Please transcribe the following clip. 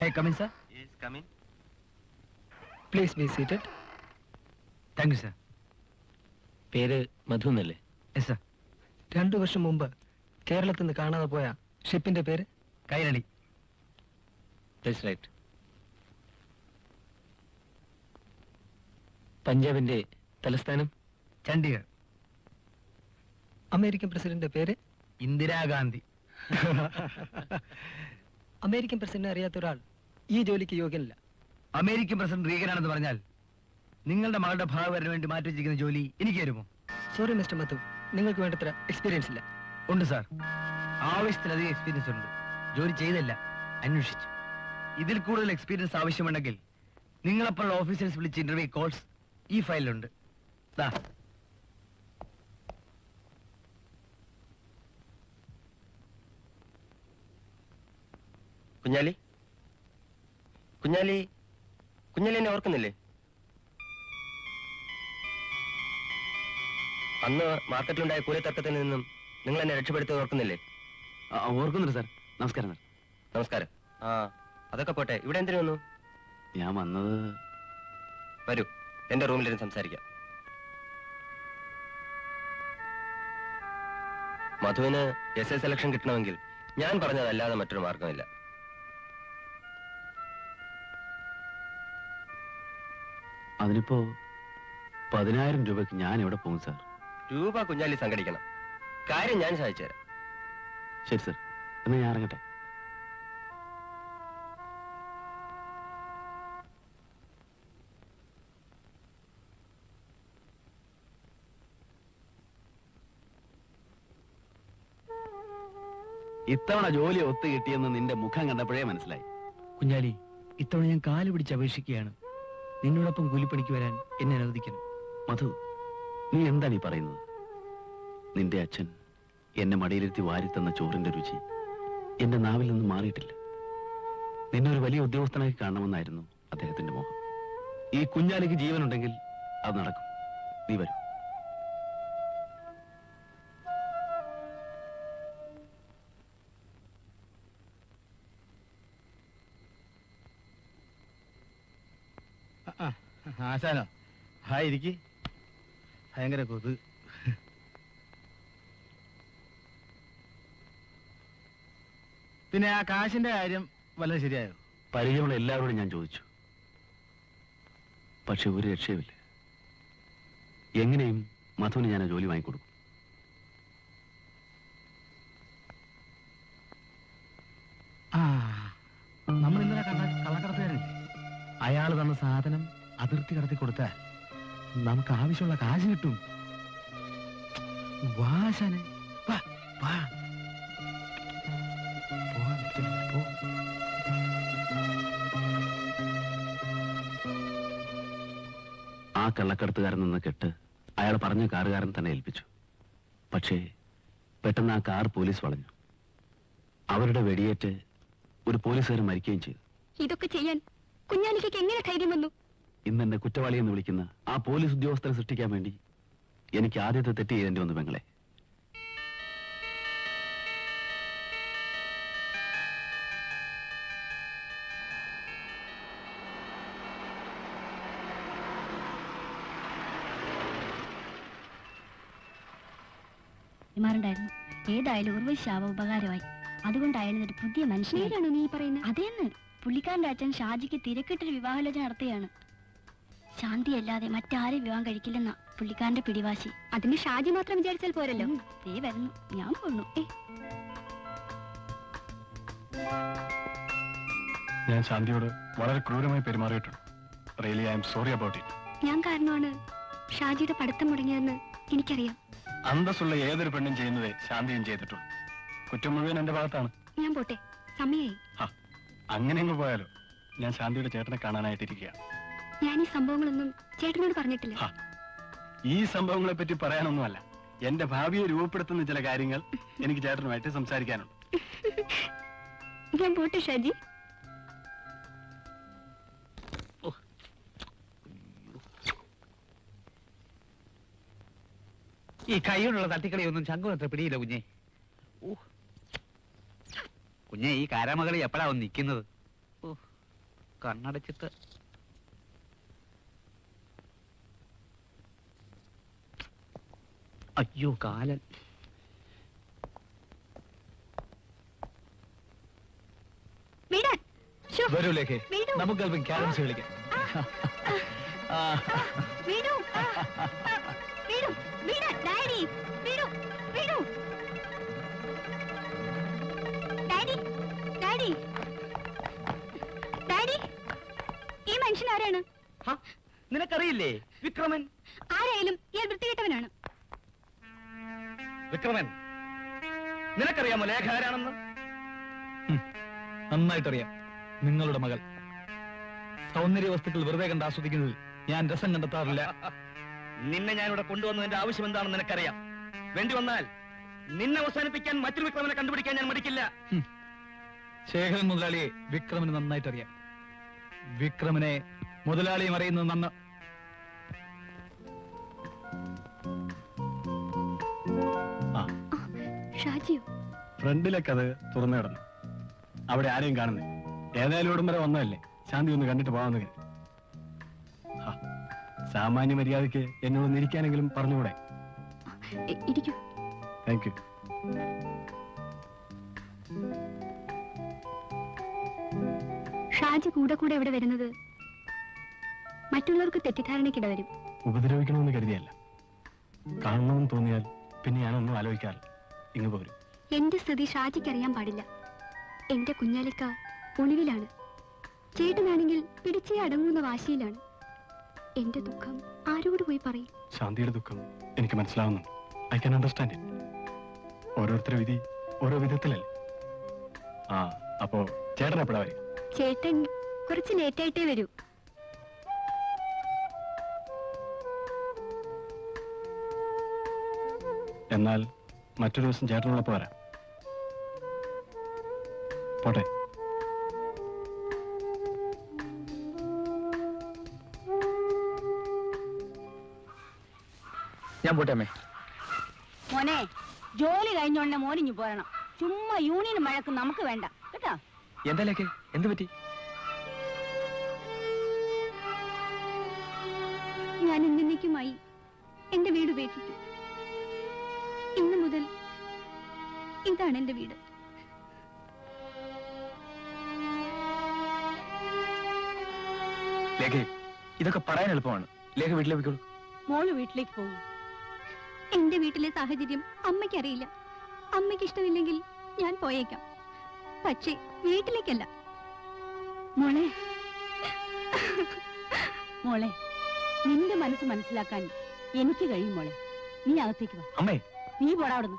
Hey, come in, sir. Yes, come in. Please be seated. Thank you, sir. പേര് മധു എന്നല്ലേ? Yes, sir. 2 വർഷം മുമ്പ് കേരളത്തിൽ നിന്ന് കാണാതെ പോയ ഷിപ്പിന്റെ പേര് കൈരളി. That's right. പഞ്ചാബിന്റെ തലസ്ഥാനം ചണ്ഡീഗഡ്. അമേരിക്കൻ പ്രസിഡന്റ് പേര് ഇന്ദിരാഗാന്ധി. അമേരിക്കൻ പ്രസിഡന്റ് അറിയാത്ത ഒരാൾ ഈ ജോലിക്ക് യോഗ്യനല്ല. അമേരിക്കൻ പ്രസിഡന്റ് റീഗനാണെന്ന് പറഞ്ഞാൽ നിങ്ങളുടെ മകളുടെ ഭാഗവരന് വേണ്ടി മാറ്റി വെച്ചിരിക്കുന്ന ജോലി എനിക്ക് തരുമോ? സോറി മിസ്റ്റർ മധു, നിങ്ങൾക്ക് വേണ്ടത്ര എക്സ്പീരിയൻസ് ഇല്ല. ഉണ്ട് സാർ, ആവശ്യത്തിലധികം എക്സ്പീരിയൻസ് ഉണ്ട്. ജോലി ചെയ്തല്ല, അന്വേഷിച്ചു. ഇതിൽ കൂടുതൽ എക്സ്പീരിയൻസ് ആവശ്യമുണ്ടെങ്കിൽ നിങ്ങളെപ്പോലുള്ള ഓഫീസേഴ്സ് വിളിച്ച് ഇന്റർവ്യൂ കോൾസ് ഈ ഫയലിലുണ്ട്. ദാ കുഞ്ഞാലി, കുഞ്ഞാലി, കുഞ്ഞാലി എന്നെ ഓർക്കുന്നില്ലേ? അന്ന് മാർക്കറ്റിലുണ്ടായ കൂലിത്തർക്കത്തിൽ നിന്നും നിങ്ങൾ എന്നെ രക്ഷപ്പെടുത്തി ഓർക്കുന്നില്ലേ? ഓർക്കുന്നുണ്ട് സാർ. നമസ്കാരം സാർ. നമസ്കാരം. ആ, അതൊക്കെ പോട്ടെ, ഇവിടെ എന്തിനു വന്നു? ഞാൻ വന്നത്... വരൂ, എന്റെ റൂമിലിരുന്ന് സംസാരിക്കാം. മധുവിന് SA സെലക്ഷൻ കിട്ടണമെങ്കിൽ ഞാൻ പറഞ്ഞതല്ലാതെ മറ്റൊരു മാർഗമില്ല. അതിനിപ്പോ 10,000 രൂപയ്ക്ക് ഞാൻ എവിടെ പോകും സാർ? രൂപ കുഞ്ഞാലി സംഘടിക്കണം. കാര്യം ഞാൻ സഹായിച്ചു തരാം. ശരി സാർ, എന്നാ ഞാൻ ഇറങ്ങട്ടെ. ഇത്തവണ ജോലി ഒത്തു കിട്ടിയെന്ന് നിന്റെ മുഖം കണ്ടപ്പോഴേ മനസ്സിലായി. കുഞ്ഞാലി, ഇത്തവണ ഞാൻ കാല് പിടിച്ച് അപേക്ഷിക്കുകയാണ്. നിന്നോടൊപ്പം കൂലിപ്പണിക്ക് വരാൻ എന്നെ അനുവദിക്കണം. മധു, നീ എന്താണ് ഈ പറയുന്നത്? നിന്റെ അച്ഛൻ എന്നെ മടിയിലിരുത്തി വാരിത്തന്ന ചോറിന്റെ രുചി എന്റെ നാവിൽ നിന്ന് മാറിയിട്ടില്ല. നിന്നെ ഒരു വലിയ ഉദ്യോഗസ്ഥനായി കാണണമെന്നായിരുന്നു അദ്ദേഹത്തിന്റെ മോഹം. ഈ കുഞ്ഞാലിക്ക് ജീവനുണ്ടെങ്കിൽ അത് നടക്കും. നീ വരൂ. ആശാനോ? ഹായ്, ഇരിക്ക്. ഭയങ്കര കൊതു. പിന്നെ ആ കാശിന്റെ കാര്യം വല്ലതും ശരിയായോ? പരിചയമുള്ള എല്ലാവരോടും ഞാൻ ചോദിച്ചു, പക്ഷെ ഒരു രക്ഷയുമില്ല. എങ്ങനെയും മധുവിന് ഞാൻ ആ ജോലി വാങ്ങിക്കൊടുക്കും. നമ്മൾ ഇന്നലെ കണ്ട കള്ളക്കടത്തുകാരനില്ലേ, അയാൾ തന്ന സാധനം അതിർത്തി കടത്തി കൊടുത്താൽ നമുക്ക് ആവശ്യമുള്ള കാശ് കിട്ടും. വാശാനെ വാ വാ. ആ കള്ളക്കടത്തുകാരൻ നിന്ന് കെട്ട് അയാൾ പറഞ്ഞ കാറുകാരൻ തന്നെ ഏൽപ്പിച്ചു. പക്ഷേ പെട്ടെന്ന് ആ കാർ പോലീസ് വളഞ്ഞു. അവരുടെ വെടിയേറ്റ് ഒരു പോലീസുകാരൻ മരിക്കുകയും ചെയ്തു. ഇതൊക്കെ ചെയ്യാൻ കുഞ്ഞാലിക്ക് എങ്ങനെ ധൈര്യം വന്നു? ഇന്ന് എന്നെ കുറ്റവാളി എന്ന് വിളിക്കുന്ന ആ പോലീസ് ഉദ്യോഗസ്ഥരെ സൃഷ്ടിക്കാൻ വേണ്ടി എനിക്ക് ആദ്യത്തെ തെറ്റ് ചെയ്യേണ്ടി വന്നു പെങ്ങളെ. ായിരുന്നു. ഏതായാലും ഒരു ശാപ ഉപകാരമായി. അതുകൊണ്ടായാലും ഒരു പുതിയ മനുഷ്യനാണോ നീ പറയുന്നത്? അതേന്ന് പുള്ളിക്കാരന്റെ അച്ഛൻ ഷാജിക്ക് തിരക്കിട്ടൊരു വിവാഹാലോചന നടത്തുകയാണ്. ശാന്തിയല്ലാതെ മറ്റാരും വിവാഹം കഴിക്കില്ലെന്ന പുള്ളിക്കാരന്റെ പിടിവാശി. അതിന് ഷാജി മാത്രം വിചാരിച്ചാൽ പോരല്ലോ. ദേ വരുന്നു, ഞാൻ പോണു. ഞാൻ ശാന്തിയോട് വളരെ ക്രൂരമായി പെരുമാറിയിട്ടുണ്ട്. Really I am sorry about it. ഞാൻ കാരണമാണ് ഷാജിയുടെ പഠിത്തം മുടങ്ങിയതെന്ന് എനിക്കറിയാം. അന്തസ്സുള്ള ഏതൊരു പെണ്ണും ചെയ്യുന്നതേ ശാന്തിയും ചെയ്തിട്ടുള്ളൂ. കുറ്റം മുഴുവൻ എന്റെ ഭാഗത്താണ്. ഞാൻ പോട്ടെ, സമയായി. അങ്ങനെ അങ്ങ് പോയാലോ? ഞാൻ ശാന്തിയുടെ ചേട്ടനെ കാണാനായിട്ടിരിക്കുക. ഞാൻ ഈ സംഭവങ്ങളൊന്നും ചേട്ടനോട് പറഞ്ഞിട്ടില്ല. ഈ സംഭവങ്ങളെ പറ്റി പറയാനൊന്നുമല്ല, എന്റെ ഭാവിയെ രൂപപ്പെടുത്തുന്ന ചില കാര്യങ്ങൾ എനിക്ക് ചേട്ടനുമായിട്ട് സംസാരിക്കാനുണ്ട്. ഞാൻ പോട്ടെ ഷാജി. ഈ കൈകൊണ്ടുള്ള തട്ടിക്കളിയൊന്നും ശങ്കും അത്ര പിടിയില്ല കുഞ്ഞെ. കുഞ്ഞെ, ഈ കാരാമകളി എപ്പോഴാ വന്ന് നിൽക്കുന്നത്? കണ്ണടച്ചിട്ട് അയ്യോ കാലൻ. വിടാൻ. ശ്ശോ, വരൂ ലേഖേ, വിടൂ. നമുക്ക് അല്പം ക്യാരംസ് കളിക്കാം. ആ, വിടൂ. വിടൂ. വിടാൻ. ഡാഡി, വിടൂ. വിടൂ. ഡാഡി, ഡാഡി, ഡാഡി, ഈ മനുഷ്യൻ ആരാണ്? ഹ, നിനക്കറിയില്ലേ വിക്രമൻ? ആരായാലും ഇയാൾ വൃത്തികെട്ടവനാണ്. വിക്രമൻ, നിനക്കറിയാമോ ലേഖ ആരാണെന്ന്? നന്നായിട്ടറിയാം. നിങ്ങളുടെ മകൾ. സൗന്ദര്യ വസ്തുക്കൾ വെറുതെ കണ്ട് ആസ്വദിക്കുന്നതിൽ ഞാൻ രസം കണ്ടെത്താറില്ല. നിന്നെ ഞാൻ ഇവിടെ കൊണ്ടുവന്നതിന്റെ ആവശ്യം എന്താണെന്ന് നിനക്കറിയാം. വേണ്ടി വന്നാൽ നിന്നെ അവസാനിപ്പിക്കാൻ മറ്റൊരു വിക്രമനെ കണ്ടുപിടിക്കാൻ ഞാൻ മടിക്കില്ല. ശേഖരൻ മുതലാളിയെ വിക്രമന് നന്നായിട്ടറിയാം. വിക്രമനെ മുതലാളിയും അറിയുന്നത് നന്ന്. ഷാജിയോ? ഫ്രണ്ടിലൊക്കെ അത് തുറന്നു കിടന്നു. അവിടെ ആരെയും കാണുന്നില്ല. ഏതായാലും ഇവിടം വരെ വന്നതല്ലേ, ശാന്തി ഒന്ന് കണ്ടിട്ട് പോകാമെന്ന് കരുതി. സാമാന്യ മര്യാദയ്ക്ക് എന്നോട് ഇരിക്കാനെങ്കിലും പറഞ്ഞുകൂടെ? ഇരിക്കൂ. Thank you. ഷാജി കൂടെ കൂടെ ഇവിടെ വരുന്നത് മറ്റുള്ളവർക്ക് തെറ്റിദ്ധാരണയ്ക്കിട വരും. ഉപദ്രവിക്കണമെന്ന് കരുതിയല്ല. കാണണമെന്ന് തോന്നിയാൽ പിന്നെ ഞാനൊന്നും ആലോചിക്കാറില്ല, ഇങ്ങ് പോരും. എന്റെ സ്ഥിതി ഷാജിക്ക് അറിയാൻ പാടില്ല. എന്റെ കുഞ്ഞാലിക്ക ഒളിവിലാണ്. ചേട്ടനാണെങ്കിൽ പിടിച്ചേ അടങ്ങുന്ന വാശിയിലാണ്. എന്റെ ദുഃഖം ആരോട് പോയി പറയും? ശാന്തിയുടെ ദുഃഖം എനിക്ക് മനസ്സിലാവുന്നുണ്ട്. I can understand it. ഓരോരുത്തരുടെ വിധി ഓരോ വിധത്തിലല്ലേ. അപ്പോ ചേട്ടൻ എപ്പോഴാ വരിക? ചേട്ടൻ കുറച്ച് ലേറ്റായിട്ടേ വരൂ. എന്നാൽ മറ്റൊരു ദിവസം ചേട്ടനോടൊപ്പം വരാം. പോട്ടെ. ഞാൻ പോട്ടെ അമ്മേ. മോനെ, ജോലി കഴിഞ്ഞോണ്ട് മോനിഞ്ഞു പോരണം. ചുമ്മാ യൂണിയൻ മഴക്ക് നമുക്ക് വേണ്ട കേട്ടോ. എന്താ ലേഖേ, എന്ത് പറ്റി? ഞാൻ എന്നേക്കുമായി എന്റെ വീട് ഉപേക്ഷിച്ചു. ഇന്നു മുതൽ ഇതാണ് എന്റെ വീട്. ലേഖേ, ഇതൊക്കെ പറയാൻ എളുപ്പമാണ്. ലേഖ വീട്ടിലേക്ക് പോയിക്കോളൂ. മോള് വീട്ടിലേക്ക് പോകും. എന്റെ വീട്ടിലെ സാഹചര്യം അമ്മയ്ക്കറിയില്ല. അമ്മയ്ക്ക് ഇഷ്ടമില്ലെങ്കിൽ ഞാൻ പോയേക്കാം. പക്ഷേ വീട്ടിലേക്കല്ല. മോളെ, മോളെ, നിന്റെ മനസ്സ് മനസ്സിലാക്കാൻ എനിക്ക് കഴിയും മോളെ. നീ അകത്തേക്ക് വാ. അമ്മേ, നീ പോടാ അവിടുന്ന്.